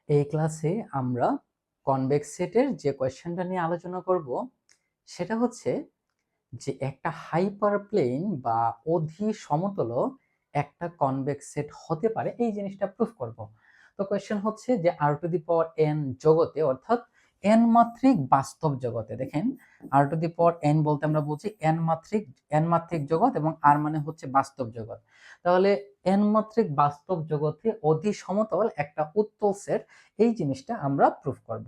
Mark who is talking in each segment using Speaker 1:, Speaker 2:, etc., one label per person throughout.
Speaker 1: এই ক্লাসে আমরা কনভেক্স সেটের যে কোয়েশ্চেনটা নিয়ে আলোচনা করব সেটা হচ্ছে যে একটা হাইপার প্লেন বা অধি সমতল একটা কনভেক্স সেট হতে পারে, এই জিনিসটা প্রুফ করব। তো কোয়েশ্চেন হচ্ছে যে আর টু দি পাওয়ার এন জগতে, অর্থাৎ এন মাত্রিক বাস্তব জগতে, দেখেন আর টু দি পাওয়ার এন বলতে আমরা বলছি এন মাত্রিক জগৎ এবং আর মানে হচ্ছে বাস্তব জগৎ। তাহলে এন মাত্রিক বাস্তব জগতে অধি সমতল একটা উত্তল সেট, এই জিনিসটা আমরা প্রুফ করব।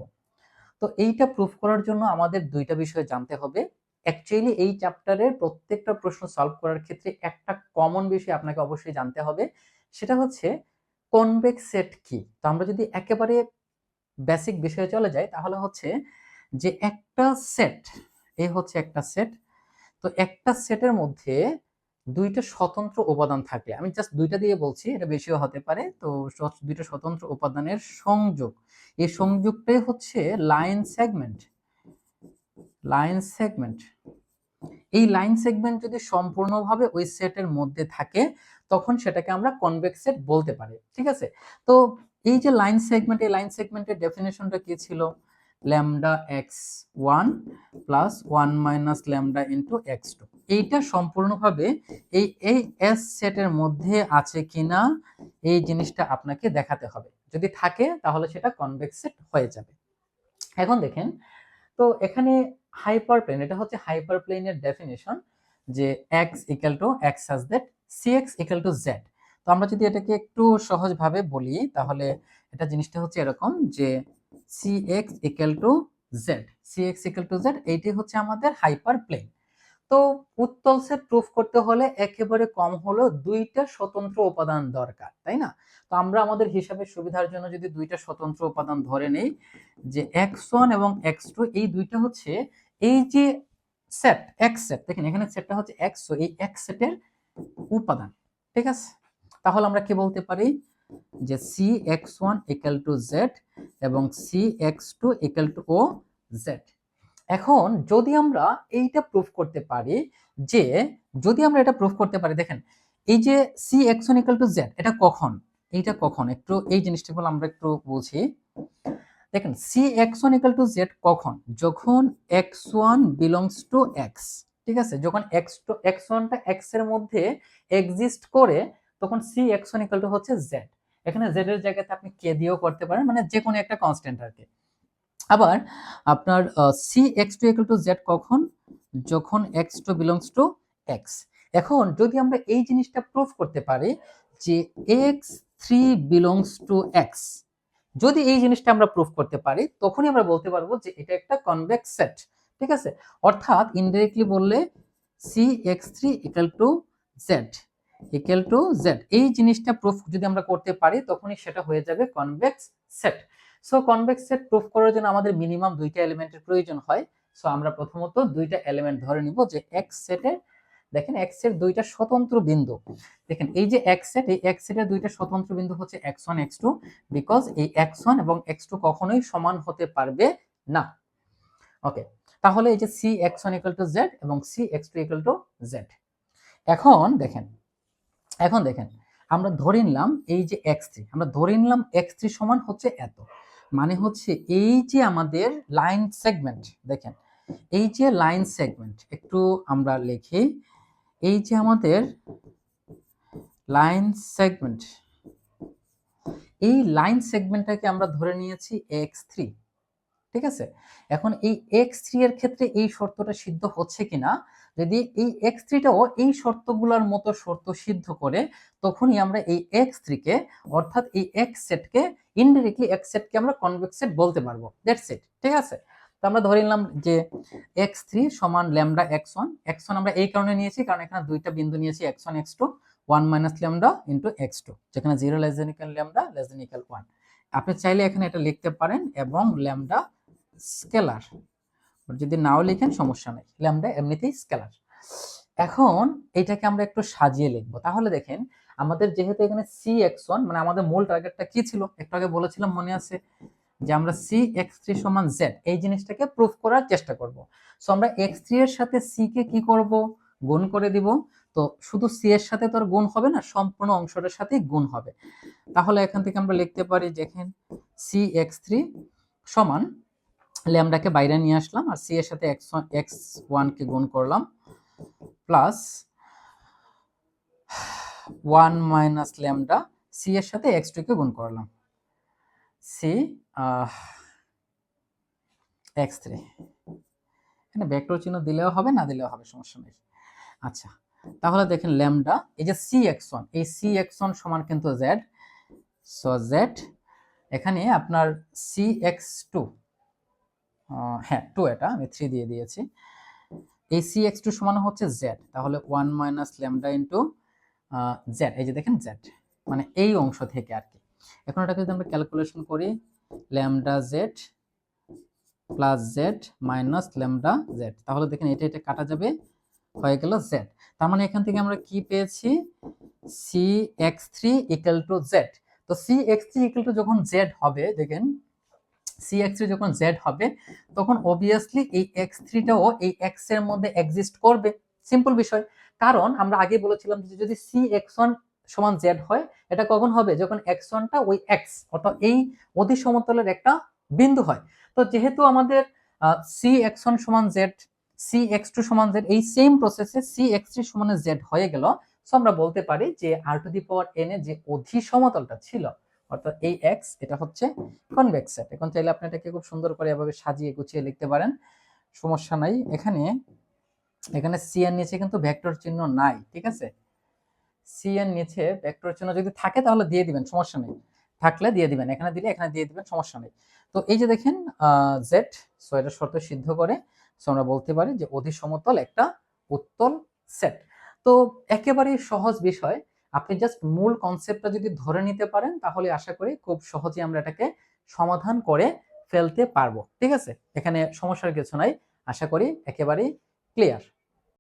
Speaker 1: তো এইটা প্রুফ করার জন্য আমাদের দুইটা বিষয় জানতে হবে। অ্যাকচুয়ালি এই চ্যাপ্টারের প্রত্যেকটা প্রশ্ন সলভ করার ক্ষেত্রে একটা কমন বিষয় আপনাকে অবশ্যই জানতে হবে, সেটা হচ্ছে কনভেক্স সেট কি। তো আমরা যদি একেবারে বেসিক বিষয়ে চলে যাই তাহলে হচ্ছে যে একটা সেট, এই হচ্ছে একটা সেট। তো একটা সেটের মধ্যে দুইটা স্বতন্ত্র উপাদান থাকলে, আমি জাস্ট দুইটা দিয়ে বলছি, এটা বেশিও হতে পারে, তো দুইটা স্বতন্ত্র উপাদানের সংযোগ, এই সংযোগটাই হচ্ছে লাইন সেগমেন্ট। এই লাইন সেগমেন্ট যদি সম্পূর্ণভাবে ওই সেটের মধ্যে থাকে তখন সেটাকে আমরা কনভেক্স সেট বলতে পারি, ঠিক আছে। তো এই যে লাইন সেগমেন্ট, এই লাইন সেগমেন্টের ডেফিনেশনটা কি ছিল? Lambda x one plus one minus lambda into x two. এইটা সম্পূর্ণভাবে এই এস সেটের মধ্যে আছে কিনা এই জিনিসটা আপনাকে দেখাতে হবে। যদি থাকে তাহলে সেটা কনভেক্স সেট হয়ে যাবে। এখন দেখেন, তো এখানে হাইপার প্লেন, এটা হচ্ছে হাইপার প্লেনের ডেফিনেশন, যে x equal to x such that cx equal to z। তো আমরা যদি এটাকে একটু সহজভাবে বলি তাহলে এটা জিনিসটা হচ্ছে এরকম যে cx ইকুয়াল টু z, এইটি হচ্ছে আমাদের হাইপার প্লেন। তো উত্তল সেট প্রুফ করতে হলে একেবারে কম হলো দুইটা স্বতন্ত্র উপাদান দরকার, তাই না? তো আমরা আমাদের হিসাবের সুবিধার জন্য যদি দুইটা স্বতন্ত্র উপাদান ধরে নেই, যে x1 এবং x2, এই দুইটা হচ্ছে এই যে সেট x সেট, দেখেন এখানে সেটটা হচ্ছে x, তো এই x সেটের উপাদান, ঠিক আছে। তাহলে আমরা কি বলতে পারি যে cx1 ইকুয়াল টু z এবং cx2 equal to O z। এখন যদি আমরা এইটা প্রুফ করতে পারি, যে যদি আমরা এটা প্রুফ করতে পারি, দেখেন এই যে cx1 ইকুয়াল টু z, এটা কখন, এইটা কখন, একটু এই জিনিসটা বলে আমরা একটু বুঝি। দেখেন cx1 ইকুয়াল টু z কখন? যখন x1 বিলংস টু x, ঠিক আছে। যখন x1টা x এর মধ্যে এক্সিস্ট করে তখন cx1 ইকুয়াল টু হচ্ছে z। এখানে z এর জায়গাতে আপনি k দিয়েও করতে পারেন, মানে যে কোনো একটা কনস্ট্যান্ট আর কি। আবার আপনার cx2 ইকুয়াল টু z কখন? যখন x2 বিলংস টু x। এখন যদি আমরা এই জিনিসটা প্রুফ করতে পারি যে x3 বিলংস টু x, যদি এই জিনিসটা আমরা প্রুফ করতে পারি তখনই আমরা বলতে পারবো যে এটা একটা কনভেক্স সেট, ঠিক আছে। অর্থাৎ ইনডাইরেক্টলি বললে cx3 ইকুয়াল টু z, এই জিনিসটা প্রুফ যদি আমরা করতে পারি তখনই সেটা হয়ে যাবে convex set. So convex set proof করার জন্য আমাদের মিনিমাম দুইটা এলিমেন্টের প্রয়োজন হয়। সো আমরা প্রথমত দুইটা এলিমেন্ট ধরে নিব যে x সেটের, দেখেন x এর দুইটা স্বতন্ত্র বিন্দু, দেখেন এই যে x সেট, এই x সেটের দুইটা স্বতন্ত্র বিন্দু হচ্ছে x1 x2, বিকজ এই x1 এবং x2 কখনোই সমান হতে পারবে না। ওকে, তাহলে এই যে cx1 ইকুয়াল টু z এবং cx2 ইকুয়াল টু z। এখন দেখেন আমরা ধরে নিলাম এই যে x3, আমরা ধরে নিলাম x3 সমান হচ্ছে এত, মানে হচ্ছে এই যে আমাদের লাইন সেগমেন্ট, দেখেন এই যে লাইন সেগমেন্ট, একটু আমরা লিখি, এই যে আমাদের লাইন সেগমেন্ট, এই লাইন সেগমেন্টটাকে আমরা ধরে নিয়েছি x3, ঠিক আছে। এখন এই x3 এর ক্ষেত্রে এই শর্তটা সিদ্ধ হচ্ছে কিনা, যদি এই x3টাও এই শর্তগুলোর মতো শর্ত সিদ্ধ করে তখনই আমরা এই x3 কে, অর্থাৎ এই x সেটকে, ইনডাইরেক্টলি x সেটকে আমরা কনভেক্স সেট বলতে পারবো, দ্যাটস ইট, ঠিক আছে। তো আমরা ধরে নিলাম যে x3 সমান ল্যামডা x1 আমরা এই কারণে নিয়েছি কারণ এখানে দুইটা বিন্দু নিয়েছি x1 x2, 1 minus lambda into x2, যেখানে 0 less than equal lambda less than equal 1। আপনি চাইলে এখানে এটা লিখতে পারেন এবং ল্যামডা স্কেলার, যদি নাও লিখেন সমস্যা নেই, ল্যামডা এমনিতেই স্কেলার। এখন এটাকে আমরা একটু সাজিয়ে লিখব। তাহলে দেখেন আমাদের যেহেতু এখানে cx1, মানে আমাদের মূল টার্গেটটা কি ছিল, একটু আগে বলেছিলাম মনে আছে, যে আমরা cx3 সমান z, এই জিনিসটাকে প্রুফ করার চেষ্টা করব। সো আমরা x3 এর সাথে c কে কি করব, গুণ করে দিব। তো শুধু c এর সাথে তো আর গুণ হবে না, সম্পূর্ণ অংশটার সাথেই গুণ হবে। তাহলে এখান থেকে আমরা লিখতে পারি, দেখেন সি এক্স থ্রি সমান ল্যামডাকে বাইরে নিয়ে আসলাম আর সি এর সাথে এক্স ওয়ানকে গুণ করলাম প্লাস 1 মাইনাস ল্যামডা সি এর সাথে এক্স টু কে গুণ করলাম সি এক্স থ্রি। এখানে ভেক্টর চিহ্ন দিলেও হবে, না দিলেও হবে, সমস্যা নেই। আচ্ছা, তাহলে দেখেন ল্যামডা এই যে সি এক্স ওয়ান, এই সি এক্স ওয়ান সমান কিন্তু জেড। সো জেড এখানে আপনার সি এক্স টু, হ্যাঁ টু, এটা আমি 3 দিয়ে দিয়েছি। এই সি এক্স টু সমান হচ্ছে জেড, তাহলে 1 মাইনাস ল্যামডা ইন্টু জেড। এই যে দেখেন জেড মানে এই অংশ থেকে আর কি। এখন এটাকে যদি আমরা ক্যালকুলেশন করি, lambda Z plus Z minus lambda Z, তাহলে দেখেন এটা এটা কাটা যাবে, হয়ে গেল জেড। তার মানে এখান থেকে আমরা কি পেয়েছি, C X three equal to Z. তো C X three equal to যখন জেড হবে, দেখেন সি এক্স থ্রি যখন জেড হবে তখন অবভিয়াসলি এই এক্স থ্রিটাও এই এক্স এর মধ্যে এক্সিস্ট করবে। সিম্পল বিষয়, কারণ আমরা আগে বলেছিলাম যে যদি সি এক্স ওয়ান সমান জেড হয়, এটা কখন হবে, যখন এক্স ওয়ানটা ওই এক্স অর্থাৎ এই অধি সমতলের একটা বিন্দু হয়। তো যেহেতু আমাদের সি এক্স ওয়ান সমান জেড, সি এক্স টু সমান জেড, এই সেম প্রসেসে সি এক্স থ্রি সমান জেড হয়ে গেল, সো আমরা বলতে পারি যে আর to the power N A যে অধি সমতলটা ছিল অর্থাৎ এই এক্স, এটা হচ্ছে কনভেক্স সেট। এখন চাইলে আপনি এটাকে খুব সুন্দর করে এভাবে সাজিয়ে গুছিয়ে লিখতে পারেন, সমস্যা নাই। এখানে সি এর নিচে কিন্তু ভেক্টর চিহ্ন নাই, ঠিক আছে? সি এর নিচে ভেক্টর চিহ্ন যদি থাকে তাহলে দিয়ে দিবেন, সমস্যা নেই, থাকলে দিয়ে দিবেন, এখানে দিলে এখানে দিয়ে দিবেন, সমস্যা নেই। তো এই যে দেখেন জেড, সো এটা শর্ত সিদ্ধ করে, সো আমরা বলতে পারি যে অধি সমতল একটা উত্তল সেট। তো একেবারেই সহজ বিষয়, আপনি জাস্ট মূল কনসেপ্টটা যদি ধরে নিতে পারেন তাহলে আশা করি খুব সহজেই আমরা এটাকে সমাধান করে ফেলতে পারবো, ঠিক আছে? এখানে সমস্যার কিছু নাই, আশা করি একেবারেই ক্লিয়ার।